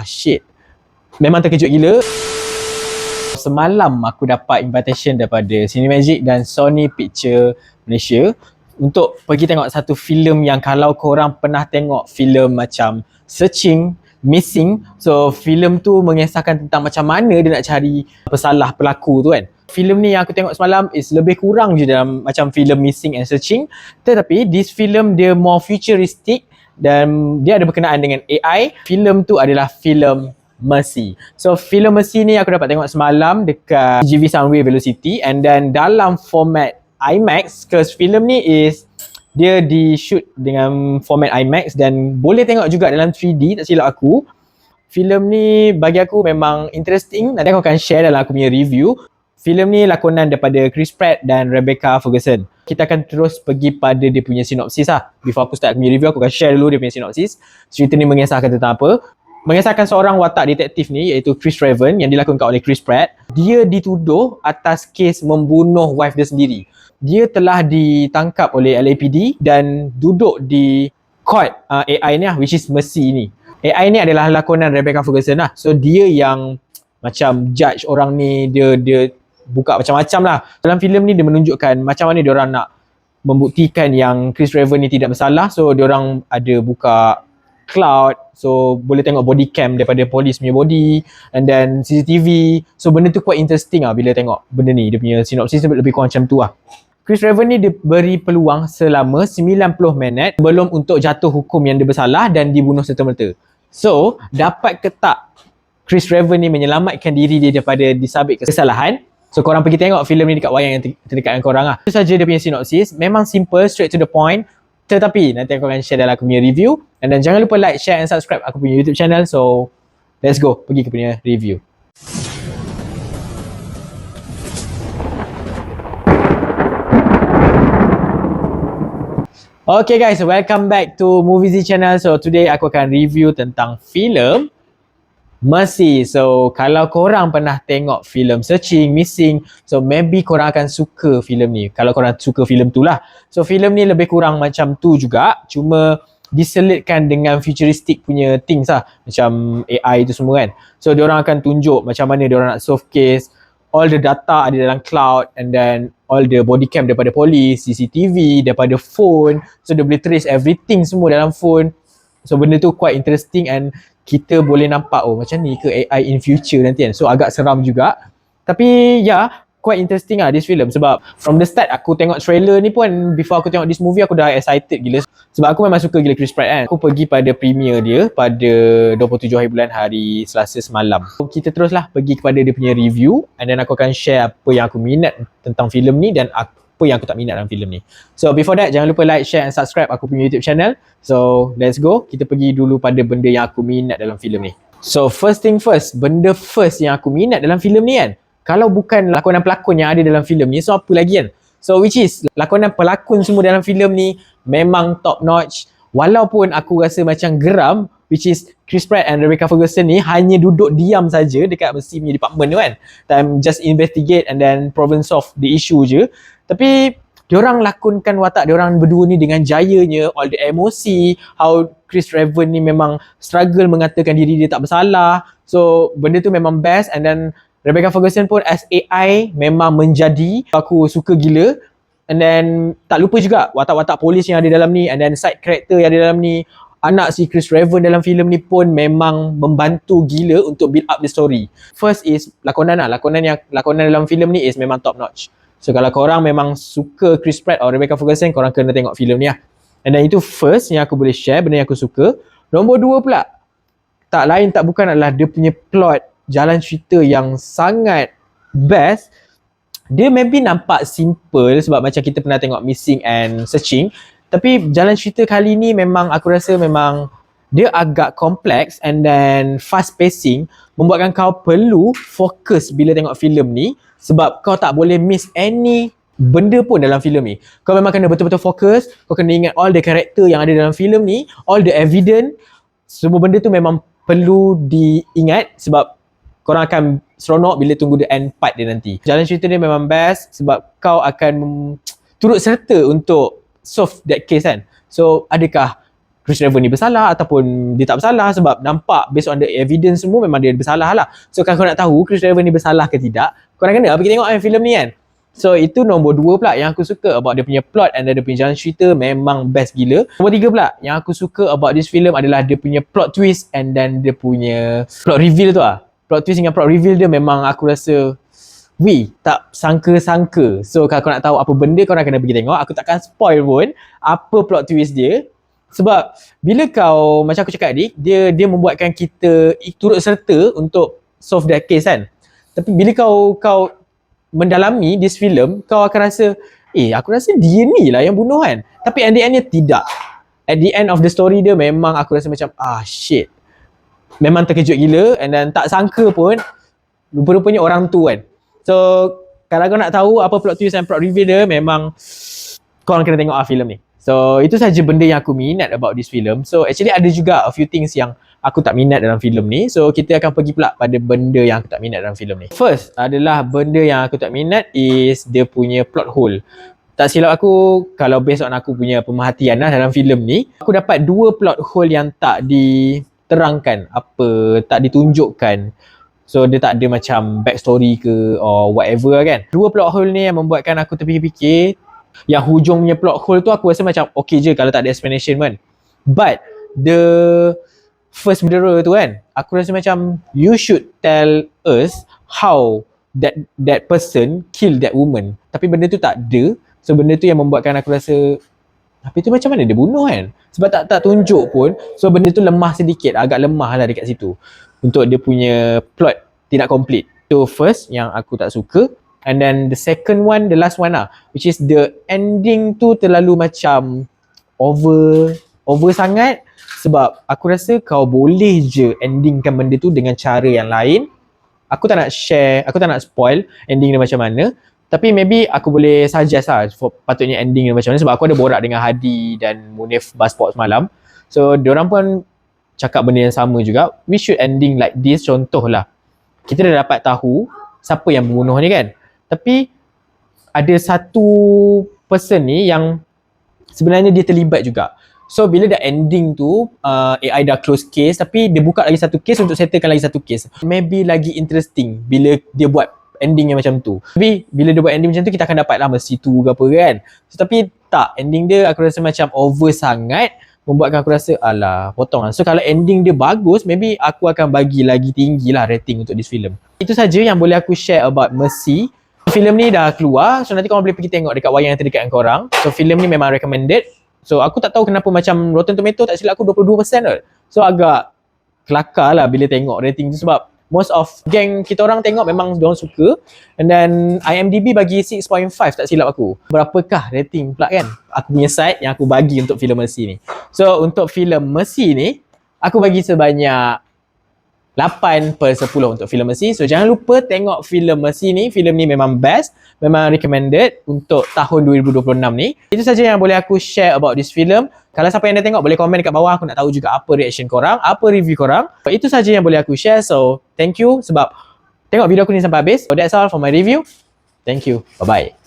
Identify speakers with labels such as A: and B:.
A: Shit. Memang terkejut gila. Semalam aku dapat invitation daripada Cinemagic dan Sony Picture Malaysia untuk pergi tengok satu filem yang kalau korang pernah tengok filem macam Searching, Missing. So filem tu mengisahkan tentang macam mana dia nak cari pesalah pelaku tu kan. Filem ni yang aku tengok semalam is lebih kurang je dalam macam filem Missing and Searching. Tetapi this filem dia more futuristic dan dia ada berkenaan dengan AI. Filem tu adalah filem Mercy. So filem Mercy ni aku dapat tengok semalam dekat CGV Soundwave Velocity, and then dalam format IMAX, cause filem ni is dia di shoot dengan format IMAX dan boleh tengok juga dalam 3D tak silap aku. Filem ni bagi aku memang interesting. Nanti aku akan share dalam aku punya review. Filem ni lakonan daripada Chris Pratt dan Rebecca Ferguson. Kita akan terus pergi pada dia punya sinopsis lah. Before aku start punya review, aku akan share dulu dia punya sinopsis. Cerita ni mengisahkan tentang apa? Mengisahkan seorang watak detektif ni iaitu Chris Raven yang dilakonkan oleh Chris Pratt. Dia dituduh atas kes membunuh wife dia sendiri. Dia telah ditangkap oleh LAPD dan duduk di court AI ni lah, which is Mercy ni. AI ni adalah lakonan Rebecca Ferguson lah. So dia yang macam judge orang ni, dia buka macam-macam lah. Dalam filem ni dia menunjukkan macam mana diorang nak membuktikan yang Chris Raven ni tidak bersalah. So diorang ada buka cloud, so boleh tengok body cam daripada polis punya body, and then CCTV. So benda tu quite interesting lah bila tengok benda ni. Dia punya sinopsis lebih kurang macam tu lah. Chris Raven ni diberi peluang selama 90 minit sebelum untuk jatuh hukum yang dia bersalah dan dibunuh serta-merta. So dapat ke tak Chris Raven ni menyelamatkan diri dia daripada disabit kesalahan? So korang pergi tengok filem ni dekat wayang yang terdekat dengan korang lah. Itu saja dia punya sinopsis. Memang simple, straight to the point. Tetapi nanti aku akan share dalam aku punya review. And then jangan lupa like, share and subscribe aku punya YouTube channel. So let's go, pergi ke punya review. Okay guys, welcome back to Moviezy channel. So today aku akan review tentang filem Mercy. So kalau korang pernah tengok filem Searching, Missing, so maybe korang akan suka filem ni. Kalau korang suka filem tu lah. So filem ni lebih kurang macam tu juga, cuma diselitkan dengan futuristic punya things lah, macam AI tu semua kan. So diorang akan tunjuk macam mana diorang nak solve case. All the data ada dalam cloud, and then all the body cam daripada polis, CCTV, daripada phone. So dia boleh trace everything semua dalam phone. So benda tu quite interesting and kita boleh nampak macam ni ke AI in future nanti kan. So agak seram juga. Tapi quite interesting lah this film. Sebab from the start aku tengok trailer ni pun, before aku tengok this movie aku dah excited gila. Sebab aku memang suka gila Chris Pratt kan. Aku pergi pada premiere dia pada 27 hari bulan, hari Selasa semalam. So, kita teruslah pergi kepada dia punya review, and then aku akan share apa yang aku minat tentang filem ni dan apa yang aku tak minat dalam filem ni. So before that, jangan lupa like, share and subscribe aku punya YouTube channel. So let's go, kita pergi dulu pada benda yang aku minat dalam filem ni. So first thing first, benda first yang aku minat dalam filem ni kan, kalau bukan lakonan pelakon yang ada dalam filem ni, so apa lagi kan? So which is lakonan pelakon semua dalam filem ni memang top notch. Walaupun aku rasa macam geram, which is Chris Pratt and Rebecca Ferguson ni hanya duduk diam saja dekat Mercy punya department tu kan. Time just investigate and then problem solve the issue je. Tapi diorang lakonkan watak diorang berdua ni dengan jayanya, all the emosi, how Chris Raven ni memang struggle mengatakan diri dia tak bersalah. So benda tu memang best, and then Rebecca Ferguson pun as AI memang menjadi, aku suka gila. And then tak lupa juga watak-watak polis yang ada dalam ni, and then side character yang ada dalam ni. Anak si Chris Raven dalam filem ni pun memang membantu gila untuk build up the story. First is lakonan lah. Lakonan dalam filem ni is memang top notch. So kalau korang memang suka Chris Pratt atau Rebecca Ferguson, korang kena tengok filem ni lah. And then itu first yang aku boleh share, benda yang aku suka. Nombor dua pula, tak lain tak bukan adalah dia punya plot, jalan cerita yang sangat best. Dia maybe nampak simple sebab macam kita pernah tengok Missing and Searching. Tapi jalan cerita kali ni memang aku rasa memang dia agak kompleks and then fast pacing, membuatkan kau perlu fokus bila tengok filem ni. Sebab kau tak boleh miss any benda pun dalam filem ni. Kau memang kena betul-betul fokus. Kau kena ingat all the character yang ada dalam filem ni, all the evidence. Semua benda tu memang perlu diingat sebab korang akan seronok bila tunggu the end part dia nanti. Jalan cerita dia memang best sebab kau akan turut serta untuk solve that case kan. So adakah Chris Evans ni bersalah ataupun dia tak bersalah, sebab nampak based on the evidence semua memang dia bersalah lah. So kalau korang nak tahu Chris Evans ni bersalah ke tidak, korang kena pergi tengok filem ni kan. So itu nombor 2 pula yang aku suka about dia punya plot and dia punya jalan cerita, memang best gila. Nombor 3 pula yang aku suka about this film adalah dia punya plot twist and then dia punya plot reveal tu lah. Plot twist dengan plot reveal dia memang aku rasa tak sangka-sangka. So kalau kau nak tahu apa benda, korang kena pergi tengok. Aku takkan spoil pun apa plot twist dia. Sebab bila kau, macam aku cakap tadi, dia membuatkan kita turut serta untuk solve that case kan. Tapi bila kau mendalami this film, kau akan rasa aku rasa dia ni lah yang bunuh kan. Tapi at the end dia tidak. At the end of the story dia memang aku rasa macam shit, memang terkejut gila. And then tak sangka pun rupa-rupanya orang tu kan. So kalau kau nak tahu apa plot twist and plot reveal dia, memang korang kena tengok filem ni. So itu saja benda yang aku minat about this film. So actually ada juga a few things yang aku tak minat dalam filem ni. So kita akan pergi pula pada benda yang aku tak minat dalam filem ni. First adalah benda yang aku tak minat is dia punya plot hole. Tak silap aku, kalau based on aku punya pemerhatian lah dalam filem ni, aku dapat 2 plot hole yang tak diterangkan, tak ditunjukkan. So dia tak ada macam backstory ke or whatever kan. 2 plot hole ni yang membuatkan aku terfikir-fikir. Yang hujung punya plot hole tu aku rasa macam okay je kalau tak ada explanation kan. But the first murderer tu kan, aku rasa macam you should tell us how that person kill that woman. Tapi benda tu tak ada. So benda tu yang membuatkan aku rasa tapi tu macam mana dia bunuh kan. Sebab tak tunjuk pun. So benda tu lemah sedikit, agak lemah lah dekat situ untuk dia punya plot tidak complete. So first yang aku tak suka. And then the second one, the last one lah, which is the ending tu terlalu macam over sangat. Sebab aku rasa kau boleh je endingkan benda tu dengan cara yang lain. Aku tak nak share, aku tak nak spoil ending dia macam mana. Tapi maybe aku boleh suggest lah patutnya ending dia macam mana. Sebab aku ada borak dengan Hadi dan Munif Basport semalam. So diorang pun cakap benda yang sama juga. We should ending like this. Contoh lah, kita dah dapat tahu siapa yang membunuh ni kan. Tapi ada satu person ni yang sebenarnya dia terlibat juga. So bila dah ending tu, AI dah close case, tapi dia buka lagi satu case untuk settlekan lagi satu case. Maybe lagi interesting bila dia buat ending yang macam tu. Tapi bila dia buat ending macam tu, kita akan dapat lah mesti tu ke apa kan. So, tapi tak, ending dia aku rasa macam over sangat, membuatkan aku rasa alah potong lah. So kalau ending dia bagus, maybe aku akan bagi lagi tinggi lah rating untuk this film. Itu saja yang boleh aku share about Mercy. Filem ni dah keluar, so nanti korang boleh pergi tengok dekat wayang yang terdekat dengan korang. So filem ni memang recommended. So aku tak tahu kenapa macam Rotten Tomato tak silap aku 22% kot. So agak kelakar lah bila tengok rating tu, sebab most of geng kita orang tengok memang diorang suka. And then IMDb bagi 6.5 tak silap aku. Berapakah rating pula kan aku punya site yang aku bagi untuk filem Mercy ni. So untuk filem Mercy ni aku bagi sebanyak 8/10 untuk filem Mercy. So jangan lupa tengok filem Mercy ni. Filem ni memang best, memang recommended untuk tahun 2026 ni. Itu saja yang boleh aku share about this film. Kalau siapa yang dah tengok boleh komen dekat bawah, aku nak tahu juga apa reaction korang, apa review korang. So, itu saja yang boleh aku share. So thank you sebab tengok video aku ni sampai habis. So that's all for my review. Thank you. Bye bye.